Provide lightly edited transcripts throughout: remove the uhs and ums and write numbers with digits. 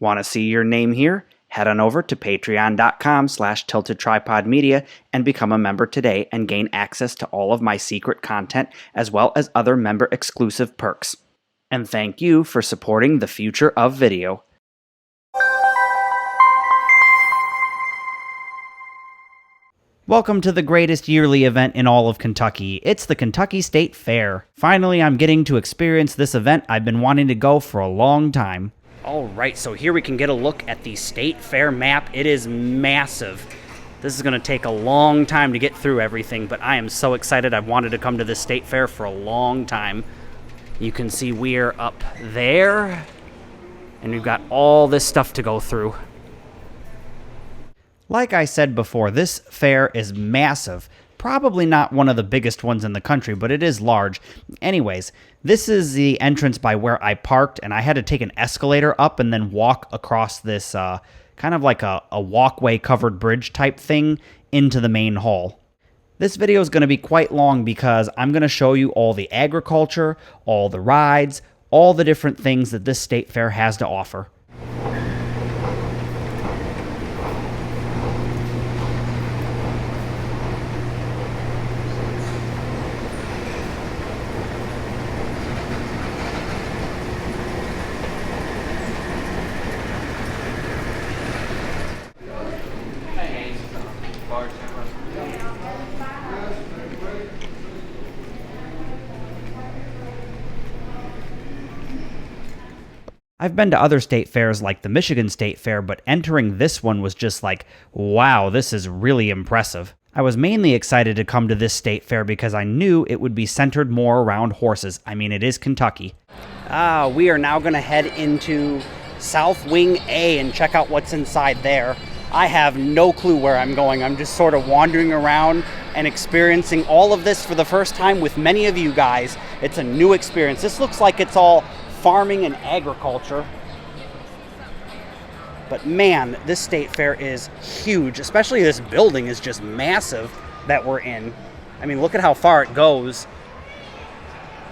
Want to see your name here? Head on over to patreon.com/tiltedtripodmedia and become a member today and gain access to all of my secret content as well as other member-exclusive perks. And thank you for supporting the future of video. Welcome to the greatest yearly event in all of Kentucky. It's the Kentucky State Fair. Finally, I'm getting to experience this event I've been wanting to go for a long time. Alright, so here we can get a look at the State Fair map. It is massive. This is going to take a long time to get through everything, but I am so excited. I've wanted to come to this State Fair for a long time. You can see we're up there, and we've got all this stuff to go through. Like I said before, this fair is massive. Probably not one of the biggest ones in the country, but it is large. Anyways, this is the entrance by where I parked, and I had to take an escalator up and then walk across this kind of like a walkway covered bridge type thing into the main hall. This video is going to be quite long because I'm going to show you all the agriculture, all the rides, all the different things that this state fair has to offer. I've been to other state fairs like the Michigan State Fair, but entering this one was just like, wow, this is really impressive. I was mainly excited to come to this state fair because I knew it would be centered more around horses. I mean, it is Kentucky. We are now going to head into South Wing A and check out what's inside there. I have no clue where I'm going. I'm just sort of wandering around and experiencing all of this for the first time with many of you guys. It's a new experience. This looks like it's all farming and agriculture. But man, this state fair is huge, especially this building is just massive that we're in. I mean, look at how far it goes.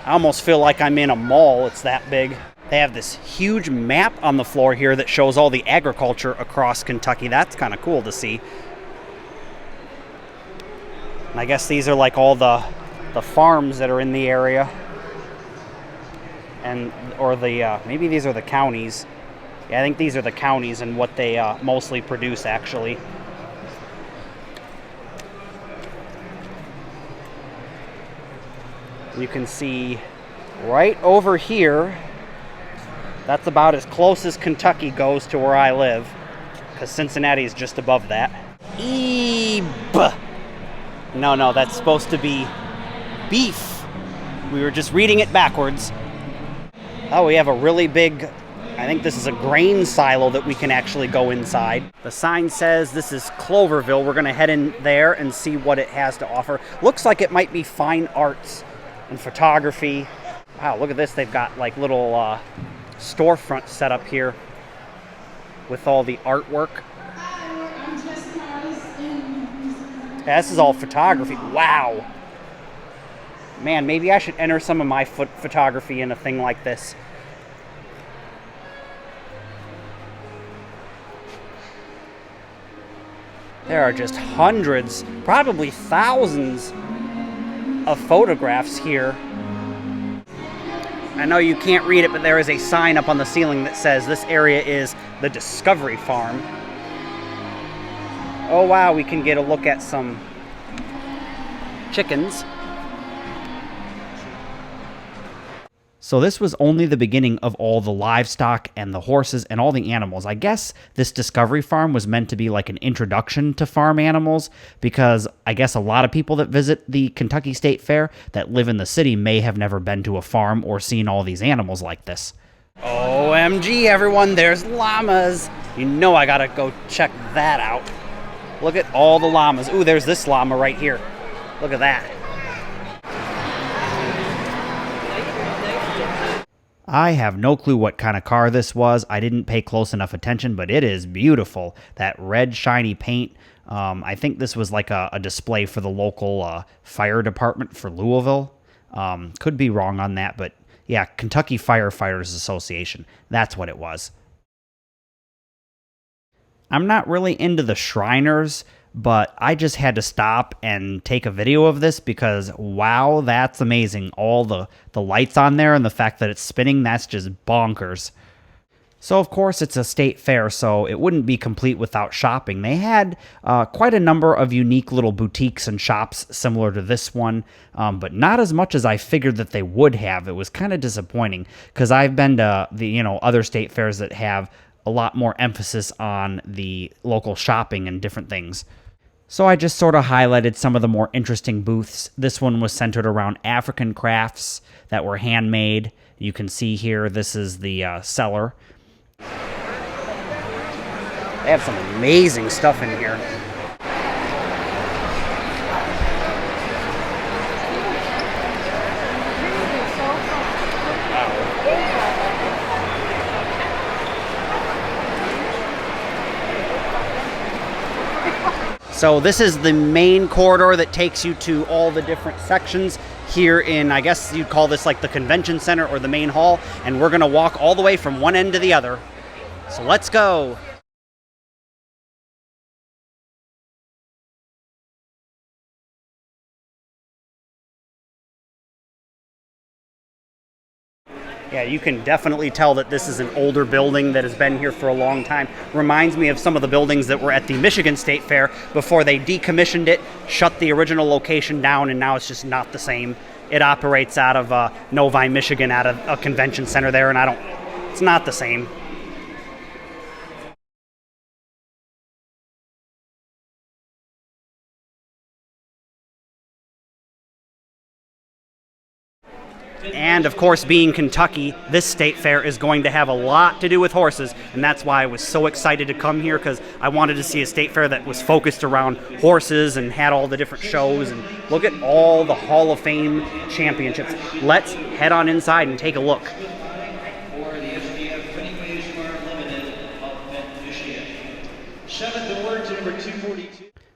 I almost feel like I'm in a mall, it's that big. They have this huge map on the floor here that shows all the agriculture across Kentucky. That's kind of cool to see. And I guess these are like all the farms that are in the area. Maybe these are the counties. Yeah, I think these are the counties and what they mostly produce, actually. You can see right over here, that's about as close as Kentucky goes to where I live, because Cincinnati is just above that. No, that's supposed to be beef. We were just reading it backwards. Oh, we have a really big, I think this is a grain silo that we can actually go inside. The sign says this is Cloverville. We're going to head in there and see what it has to offer. Looks like it might be fine arts and photography. Wow, look at this. They've got like little storefronts set up here with all the artwork. Yeah, this is all photography. Wow. Man, maybe I should enter some of my photography in a thing like this. There are just hundreds, probably thousands of photographs here. I know you can't read it, but there is a sign up on the ceiling that says this area is the Discovery Farm. Oh wow, we can get a look at some chickens. So this was only the beginning of all the livestock and the horses and all the animals. I guess this Discovery Farm was meant to be like an introduction to farm animals because I guess a lot of people that visit the Kentucky State Fair that live in the city may have never been to a farm or seen all these animals like this. OMG, everyone, there's llamas. You know I gotta go check that out. Look at all the llamas. Ooh, there's this llama right here. Look at that. I have no clue what kind of car this was. I didn't pay close enough attention, but it is beautiful. That red shiny paint. I think this was like a display for the local fire department for Louisville. Could be wrong on that, but yeah, Kentucky Firefighters Association. That's what it was. I'm not really into the Shriners, but I just had to stop and take a video of this because, wow, that's amazing. All the lights on there and the fact that it's spinning, that's just bonkers. So, of course, it's a state fair, so it wouldn't be complete without shopping. They had quite a number of unique little boutiques and shops similar to this one, but not as much as I figured that they would have. It was kind of disappointing because I've been to the other state fairs that have a lot more emphasis on the local shopping and different things. So I just sort of highlighted some of the more interesting booths. This one was centered around African crafts that were handmade. You can see here, this is the cellar. They have some amazing stuff in here. So this is the main corridor that takes you to all the different sections here in, I guess you'd call this like the convention center or the main hall, and we're gonna walk all the way from one end to the other. So let's go. Yeah, you can definitely tell that this is an older building that has been here for a long time. Reminds me of some of the buildings that were at the Michigan State Fair before they decommissioned it, shut the original location down, and now it's just not the same. It operates out of Novi, Michigan, at a convention center there, and it's not the same. And of course, being Kentucky, this state fair is going to have a lot to do with horses, and that's why I was so excited to come here, because I wanted to see a state fair that was focused around horses and had all the different shows, and look at all the Hall of Fame championships. Let's head on inside and take a look.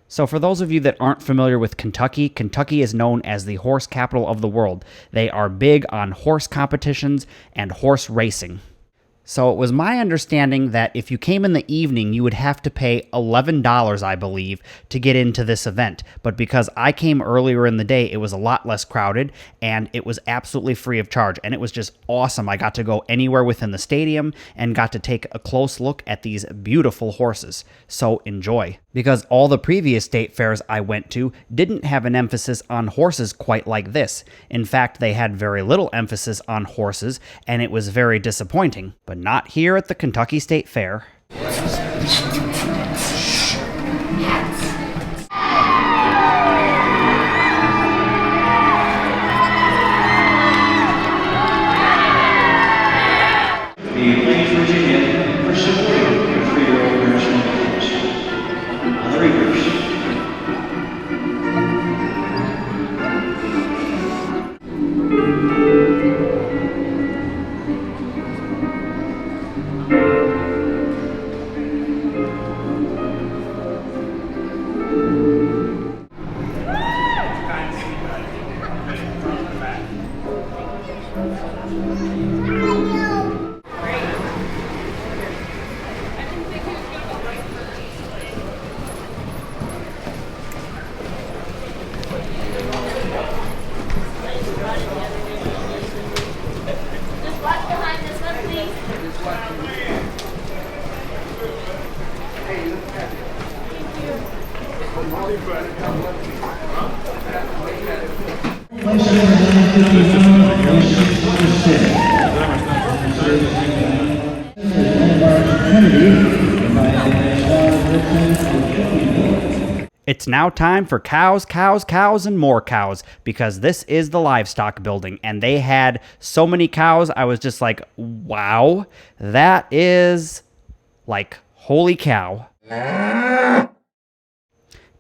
So for those of you that aren't familiar with Kentucky, Kentucky is known as the horse capital of the world. They are big on horse competitions and horse racing. So it was my understanding that if you came in the evening, you would have to pay $11, I believe, to get into this event. But because I came earlier in the day, it was a lot less crowded, and it was absolutely free of charge. And it was just awesome. I got to go anywhere within the stadium and got to take a close look at these beautiful horses. So enjoy. Because all the previous state fairs I went to didn't have an emphasis on horses quite like this. In fact, they had very little emphasis on horses, and it was very disappointing. But not here at the Kentucky State Fair. It's now time for cows, cows, cows, and more cows, because this is the Livestock building, and they had so many cows, I was just like, wow, that is, like, holy cow.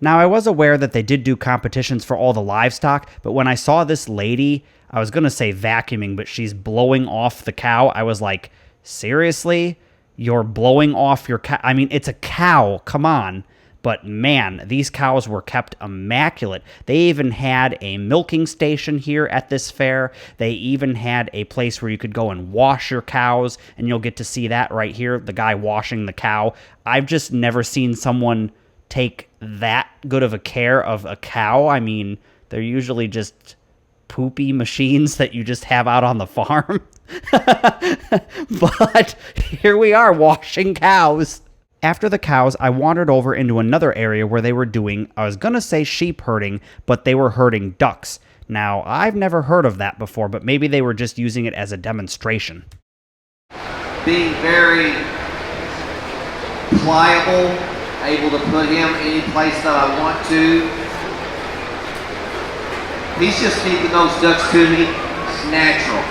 Now, I was aware that they did do competitions for all the livestock, but when I saw this lady, I was going to say vacuuming, but she's blowing off the cow, I was like, seriously? You're blowing off your cow? I mean, it's a cow, come on. But man, these cows were kept immaculate. They even had a milking station here at this fair. They even had a place where you could go and wash your cows, and you'll get to see that right here, the guy washing the cow. I've just never seen someone take that good of a care of a cow. I mean, they're usually just poopy machines that you just have out on the farm. But here we are washing cows. After the cows, I wandered over into another area where they were doing, I was going to say sheep herding, but they were herding ducks. Now, I've never heard of that before, but maybe they were just using it as a demonstration. Being very pliable, able to put him any place that I want to. He's just feeding those ducks to me. It's natural.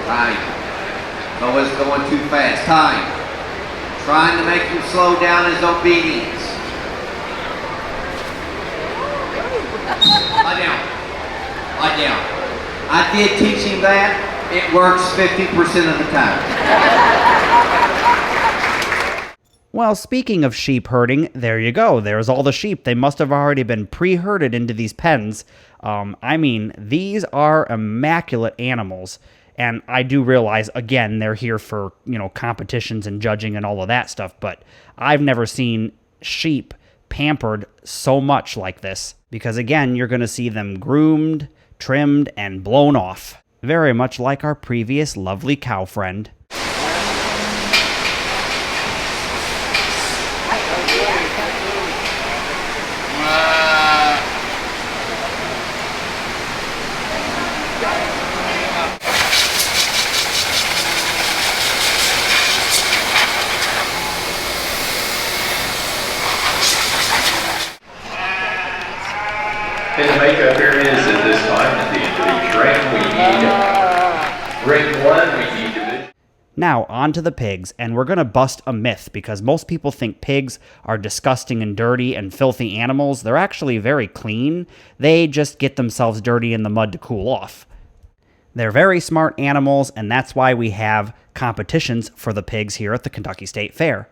Right. Always going too fast. Time. Trying to make him slow down his obedience. Lie down. Lie down. I did teach him that. It works 50% of the time. Well, speaking of sheep herding, there you go. There's all the sheep. They must have already been pre-herded into these pens. I mean, these are immaculate animals. And I do realize, again, they're here for, competitions and judging and all of that stuff, but I've never seen sheep pampered so much like this. Because, again, you're going to see them groomed, trimmed, and blown off. Very much like our previous lovely cow friend. And the makeup here is at this time at the end of the train we need ring 1, we need division. Now, on to the pigs, and we're going to bust a myth, because most people think pigs are disgusting and dirty and filthy animals. They're actually very clean. They just get themselves dirty in the mud to cool off. They're very smart animals, and that's why we have competitions for the pigs here at the Kentucky State Fair.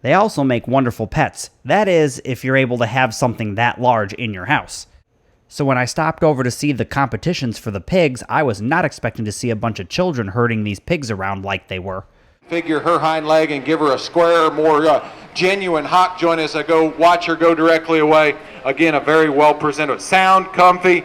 They also make wonderful pets. That is, if you're able to have something that large in your house. So when I stopped over to see the competitions for the pigs, I was not expecting to see a bunch of children herding these pigs around like they were. Figure her hind leg and give her a square, more genuine hock joint as I go watch her go directly away. Again, a very well presented, sound, comfy,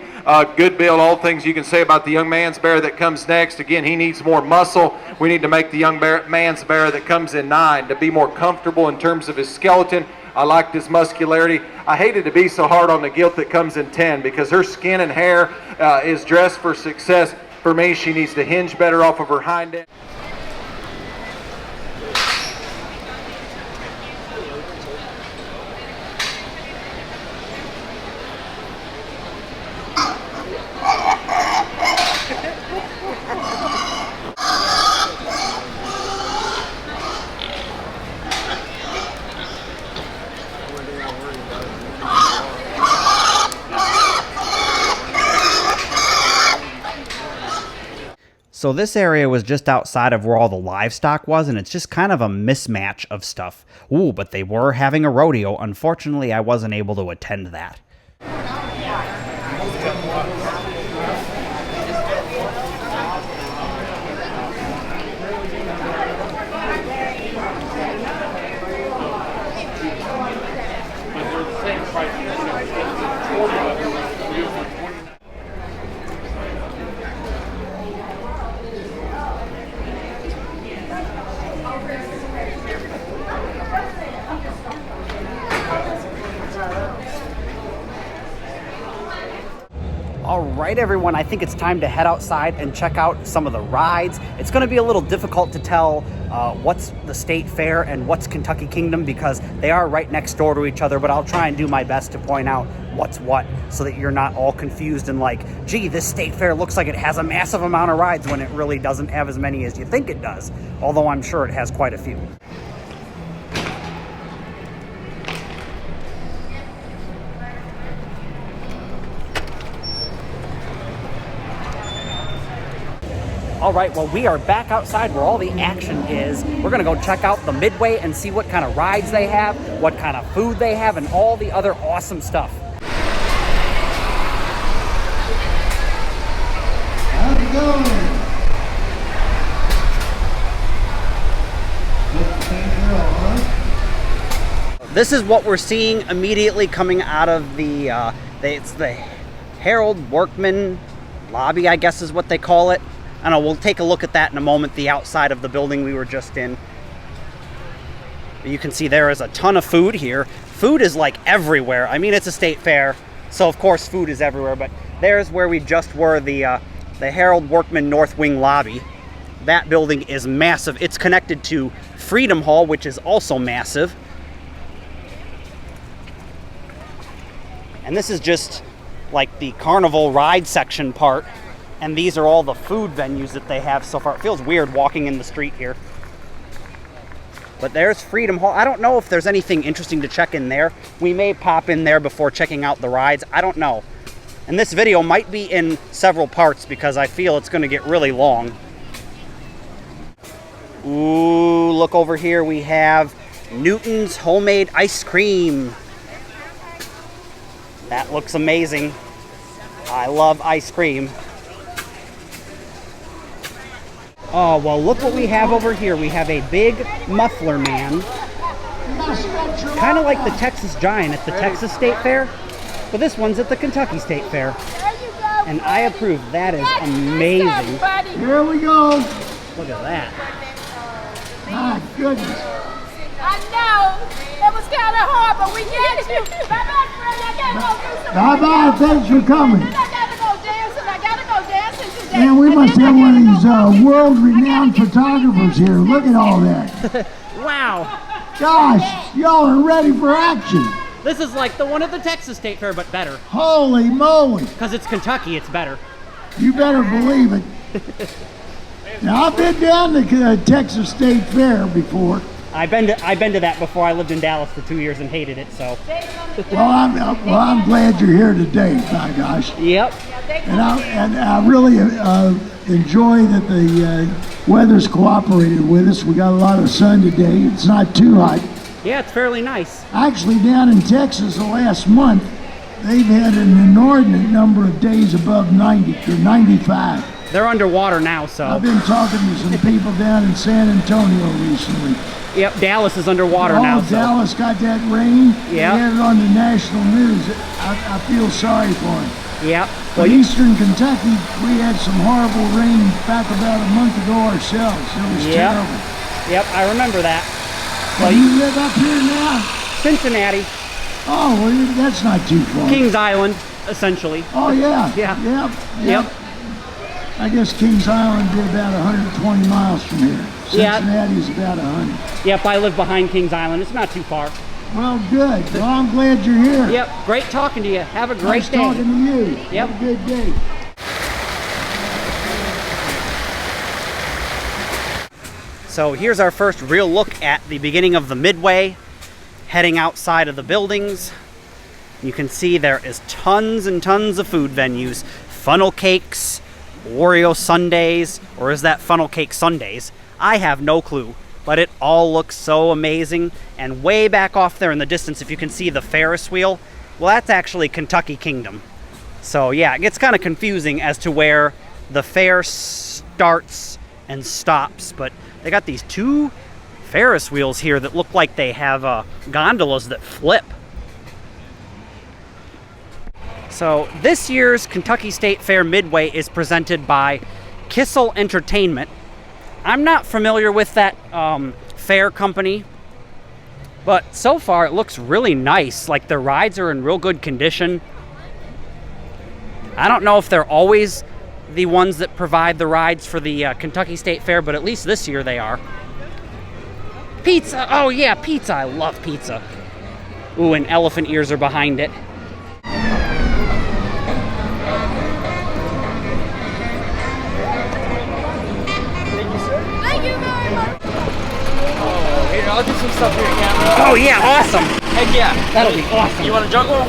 good build. All things you can say about the young man's bear that comes next. Again, he needs more muscle. We need to make the young man's bear that comes in 9 to be more comfortable in terms of his skeleton. I liked his muscularity. I hated to be so hard on the gilt that comes in 10 because her skin and hair is dressed for success. For me, she needs to hinge better off of her hind end. So this area was just outside of where all the livestock was, and it's just kind of a mismatch of stuff. Ooh, but they were having a rodeo. Unfortunately, I wasn't able to attend that. All right, everyone, I think it's time to head outside and check out some of the rides. It's going to be a little difficult to tell what's the state fair and what's Kentucky Kingdom because they are right next door to each other, but I'll try and do my best to point out what's what so that you're not all confused and like, gee, this state fair looks like it has a massive amount of rides when it really doesn't have as many as you think it does, although I'm sure it has quite a few. All right, well, we are back outside where all the action is. We're gonna go check out the Midway and see what kind of rides they have, what kind of food they have, and all the other awesome stuff. How's it going? This is what we're seeing immediately coming out of it's the Harold Workman lobby, I guess is what they call it. I don't know, we'll take a look at that in a moment, the outside of the building we were just in. You can see there is a ton of food here. Food is like everywhere. I mean, it's a state fair, so of course food is everywhere, but there's where we just were, the Harold Workman North Wing lobby. That building is massive. It's connected to Freedom Hall, which is also massive. And this is just like the carnival ride section part. And these are all the food venues that they have so far. It feels weird walking in the street here. But there's Freedom Hall. I don't know if there's anything interesting to check in there. We may pop in there before checking out the rides. I don't know. And this video might be in several parts because I feel it's going to get really long. Ooh, look over here. We have Newton's homemade ice cream. That looks amazing. I love ice cream. Oh, well, look what we have over here. We have a big muffler man. Kind of like the Texas Giant at the Texas State Fair. But this one's at the Kentucky State Fair. And I approve. That is amazing. Here we go. Look at that. My goodness. I know. It was kind of hard, but we get you. Bye-bye, friend. I gotta go do some. Bye-bye. Thanks for coming. I gotta go dancing. I gotta go dancing today. Man, we must have one of these world-renowned photographers here. Look at all that. Wow. Gosh, y'all are ready for action. This is like the one at the Texas State Fair, but better. Holy moly. Because it's Kentucky, it's better. You better believe it. Now, I've been down to the Texas State Fair before. I've been to that before. I lived in Dallas for 2 years and hated it, so. Well, I'm glad you're here today, my gosh. Yep. And I really enjoy that the weather's cooperated with us. We got a lot of sun today. It's not too hot. Yeah, it's fairly nice. Actually, down in Texas the last month, they've had an inordinate number of days above 90 or 95. They're underwater now, so. I've been talking to some people down in San Antonio recently. Yep, Dallas is underwater now. Oh, Dallas got that rain. Yeah. They had it on the national news. I feel sorry for them. Yep. Well, in eastern Kentucky, we had some horrible rain back about a month ago ourselves. It was terrible. Yep, I remember that. Well, you live up here now? Cincinnati. Oh, well, that's not too far. Kings Island, essentially. Oh, yeah. Yeah. Yep. I guess Kings Island is about 120 miles from here. Cincinnati's about 100. Yep, I live behind Kings Island. It's not too far. Well, good. Well, I'm glad you're here. Yep, great talking to you. Have a great day. Nice talking to you. Yep. Have a good day. So here's our first real look at the beginning of the Midway, heading outside of the buildings. You can see there is tons and tons of food venues. Funnel cakes, Oreo sundaes, or is that funnel cake sundaes? I have no clue, but it all looks so amazing. And way back off there in the distance, if you can see the Ferris wheel, well, that's actually Kentucky Kingdom. So yeah, it gets kind of confusing as to where the fair starts and stops, but they got these two Ferris wheels here that look like they have gondolas that flip. So this year's Kentucky State Fair Midway is presented by Kissel Entertainment. I'm not familiar with that fair company, but so far it looks really nice. Like the rides are in real good condition. I don't know if they're always the ones that provide the rides for the Kentucky State Fair, but at least this year they are. Pizza! Oh yeah, pizza! I love pizza. Ooh, and elephant ears are behind it. I'll do some stuff here, camera. Oh yeah, awesome! Heck yeah. That'll be awesome. You want to juggle?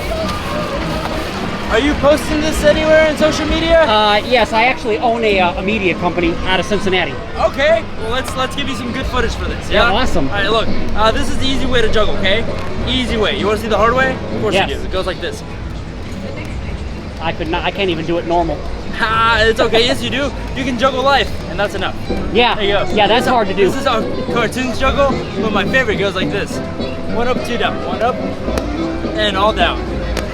Are you posting this anywhere in social media? Yes, I actually own a media company out of Cincinnati. Okay, well let's give you some good footage for this. Yeah, awesome. All right, look, this is the easy way to juggle, okay? Easy way. You want to see the hard way? Of course Yes. you do. It goes like this. I can't even do it normal. Ha, it's okay. Yes, you do. You can juggle life, and that's enough. Yeah, There you go. yeah, that's hard to do. This is how cartoons juggle, but my favorite goes like this. 1 up, 2 down. 1 up, and all down.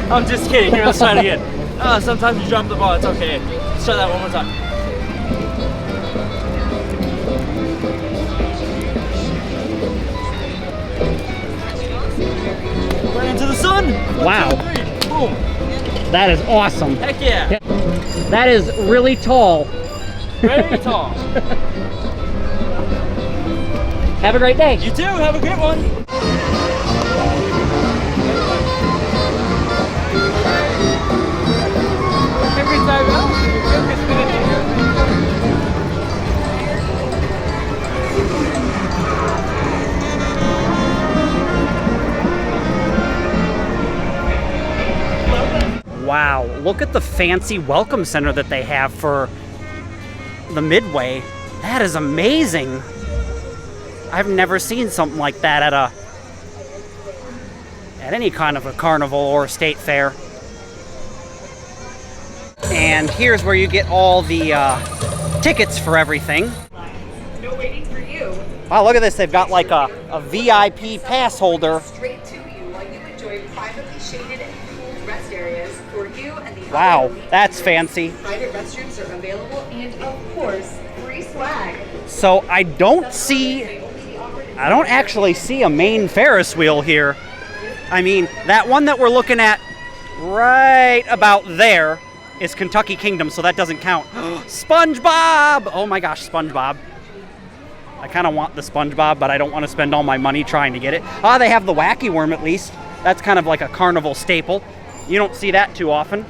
I'm just kidding. Here, let's try it again. Sometimes you drop the ball. It's okay. Let's try that one more time. Right into the sun. 1, Wow. 2, 3. Boom. That is awesome. Heck yeah. That is really tall. Very tall. Have a great day. You too. Have a great one. Every time out. Wow, look at the fancy welcome center that they have for the Midway. That is amazing. I've never seen something like that at any kind of a carnival or state fair. And here's where you get all the tickets for everything. No waiting for you. Wow, look at this. They've got like a VIP pass holder. Straight to you while you enjoy privately shaded and cooled rest areas for you and the Wow, other elite that's members. fancy. Private restrooms are available and of course, free swag. So I don't actually see a main Ferris wheel here. I mean, that one that we're looking at right about there is Kentucky Kingdom, so that doesn't count. SpongeBob! Oh my gosh, SpongeBob. I kind of want the SpongeBob, but I don't want to spend all my money trying to get it. They have the Wacky Worm at least. That's kind of like a carnival staple. You don't see that too often.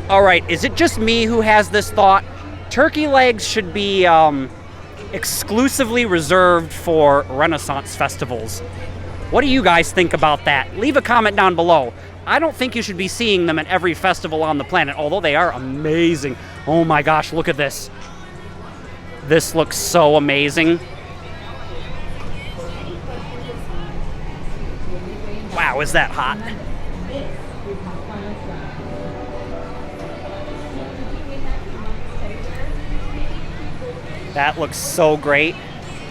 All right, is it just me who has this thought? Turkey legs should be exclusively reserved for Renaissance festivals. What do you guys think about that? Leave a comment down below. I don't think you should be seeing them at every festival on the planet, although they are amazing. Oh my gosh, look at this. This looks so amazing. Wow, is that hot? That looks so great.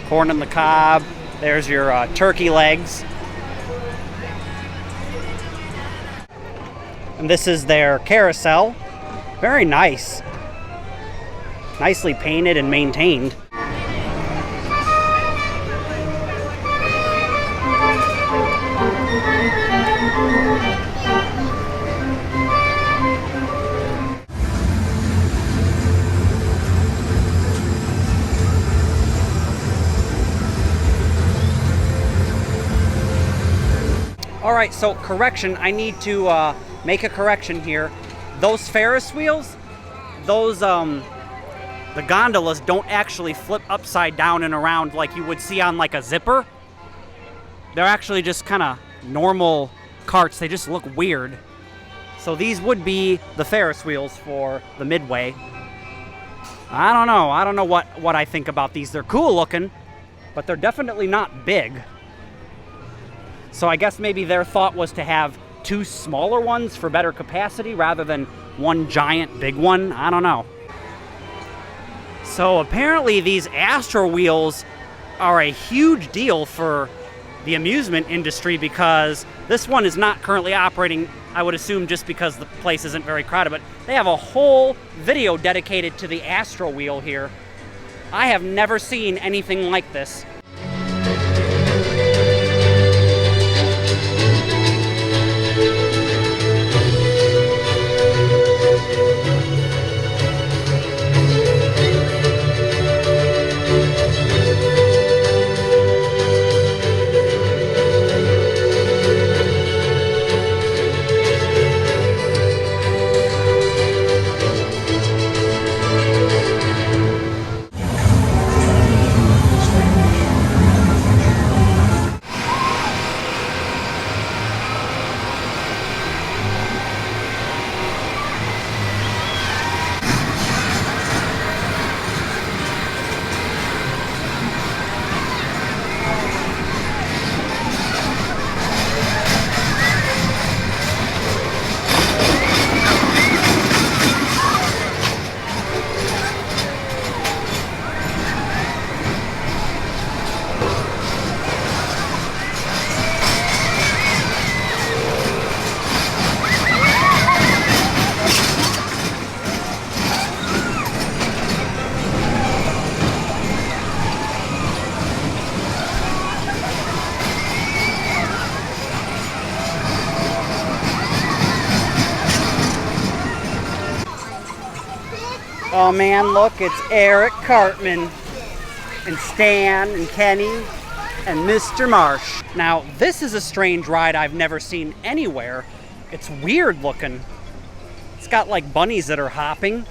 Corn on the cob. There's your turkey legs. And this is their carousel. Very nice. Nicely painted and maintained. All right, so correction, I need to make a correction here. Those Ferris wheels, those, the gondolas don't actually flip upside down and around like you would see on like a zipper. They're actually just kind of normal carts. They just look weird. So these would be the Ferris wheels for the Midway. I don't know what I think about these. They're cool looking, but they're definitely not big. So I guess maybe their thought was to have two smaller ones for better capacity rather than one giant big one. I don't know. So apparently these Astro wheels are a huge deal for the amusement industry because this one is not currently operating, I would assume just because the place isn't very crowded, but they have a whole video dedicated to the Astro wheel here. I have never seen anything like this. Oh man, look, it's Eric Cartman and Stan and Kenny and Mr. Marsh. Now, this is a strange ride I've never seen anywhere. It's weird looking. It's got like bunnies that are hopping.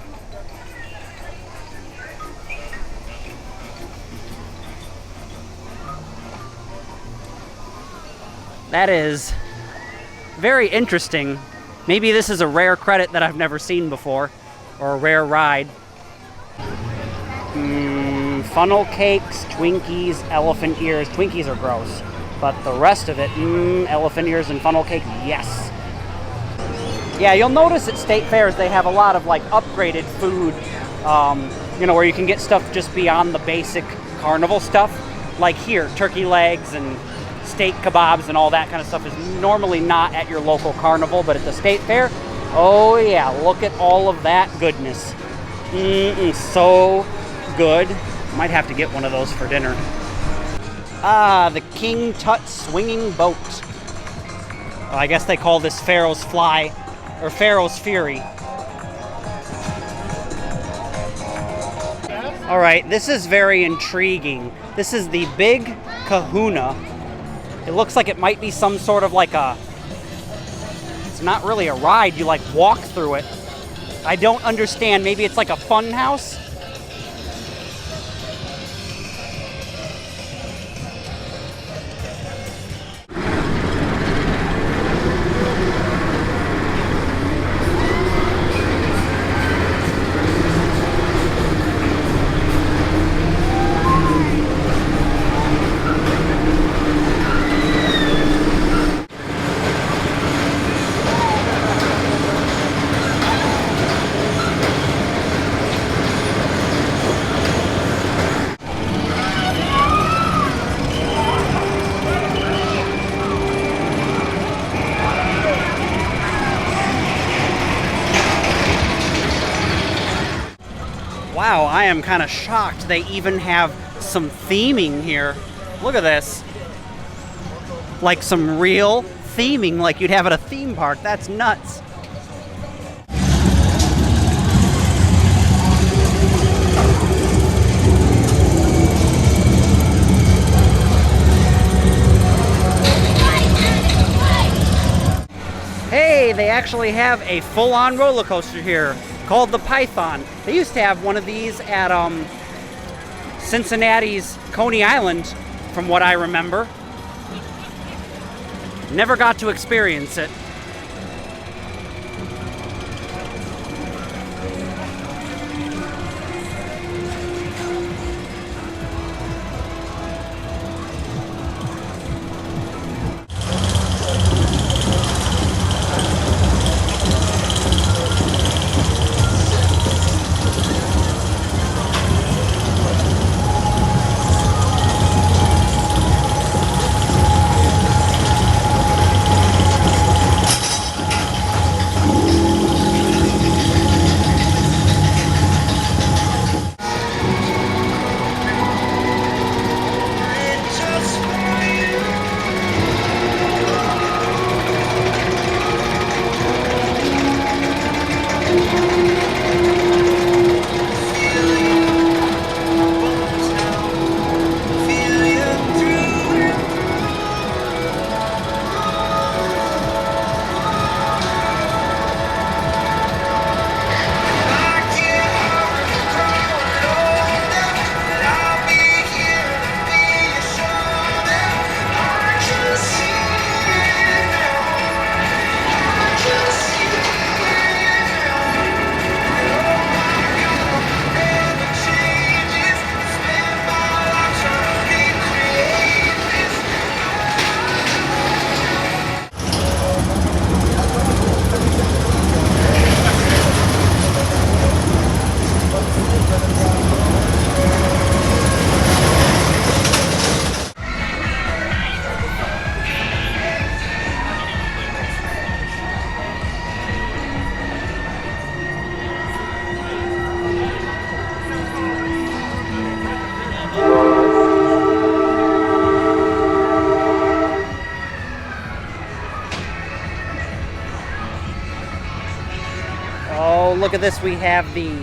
That is very interesting. Maybe this is a rare credit that I've never seen before, or a rare ride. Funnel cakes, Twinkies, elephant ears. Twinkies are gross, but the rest of it, elephant ears and funnel cake, yes. Yeah, you'll notice at state fairs they have a lot of like upgraded food, you know, where you can get stuff just beyond the basic carnival stuff. Like here, turkey legs and steak kebabs and all that kind of stuff is normally not at your local carnival, but at the state fair, oh yeah, look at all of that goodness. So good. Might have to get one of those for dinner. Ah, the King Tut swinging boat. Well, I guess they call this Pharaoh's Fly, or Pharaoh's Fury. All right, this is very intriguing. This is the Big Kahuna. It looks like it might be some sort of like a, it's not really a ride, you like walk through it. I don't understand, maybe it's like a fun house? Wow, I am kind of shocked they even have some theming here. Look at this. Like some real theming like you'd have at a theme park. That's nuts. Hey, they actually have a full-on roller coaster here called the Python. They used to have one of these at Cincinnati's Coney Island, from what I remember. Never got to experience it. Look at this, we have the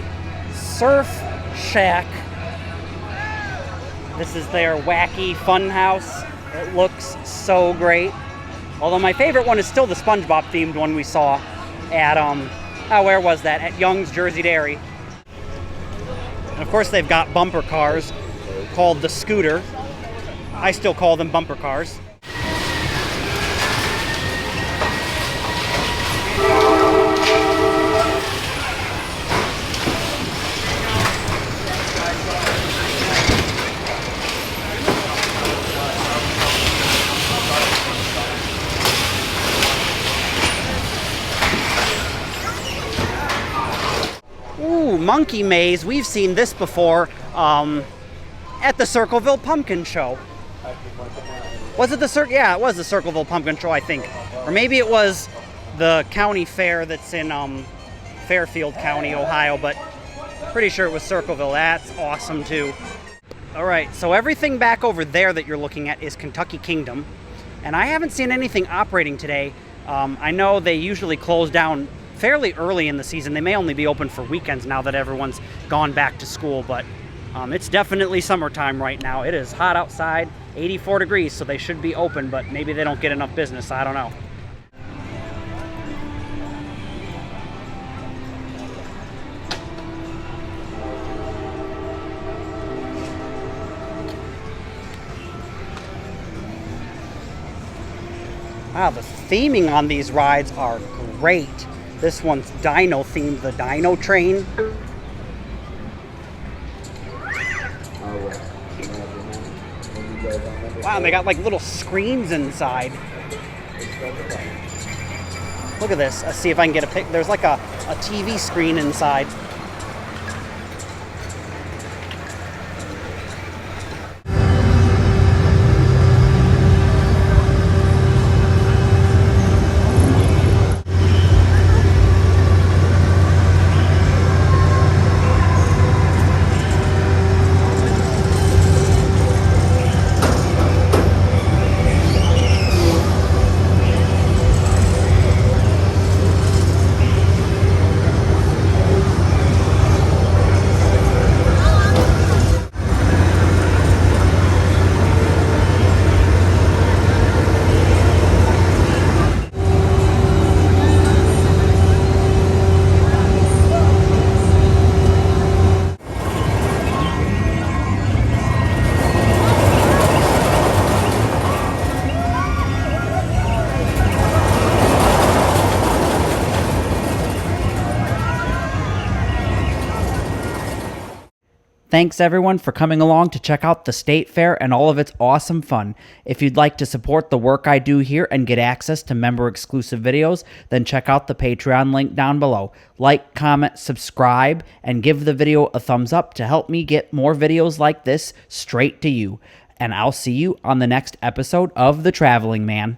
Surf Shack. This is their wacky fun house. It looks so great. Although my favorite one is still the Spongebob themed one we saw at, where was that? At Young's Jersey Dairy. And of course they've got bumper cars called the Scooter. I still call them bumper cars. Ooh, Monkey Maze. We've seen this before at the Circleville Pumpkin Show. Was it the Yeah, it was the Circleville Pumpkin Show, I think. Or maybe it was the county fair that's in Fairfield County, Ohio, but pretty sure it was Circleville. That's awesome, too. All right, so everything back over there that you're looking at is Kentucky Kingdom, and I haven't seen anything operating today. I know they usually close down fairly early in the season. They may only be open for weekends now that everyone's gone back to school, but it's definitely summertime right now. It is hot outside, 84 degrees, so they should be open, but maybe they don't get enough business. I don't know. Wow, the theming on these rides are great. This one's Dino themed, the Dino Train. Wow, and they got like little screens inside. Look at this. Let's see if I can get a pic. There's like a TV screen inside. Thanks everyone for coming along to check out the State Fair and all of its awesome fun. If you'd like to support the work I do here and get access to member-exclusive videos, then check out the Patreon link down below. Like, comment, subscribe, and give the video a thumbs up to help me get more videos like this straight to you. And I'll see you on the next episode of The Traveling Man.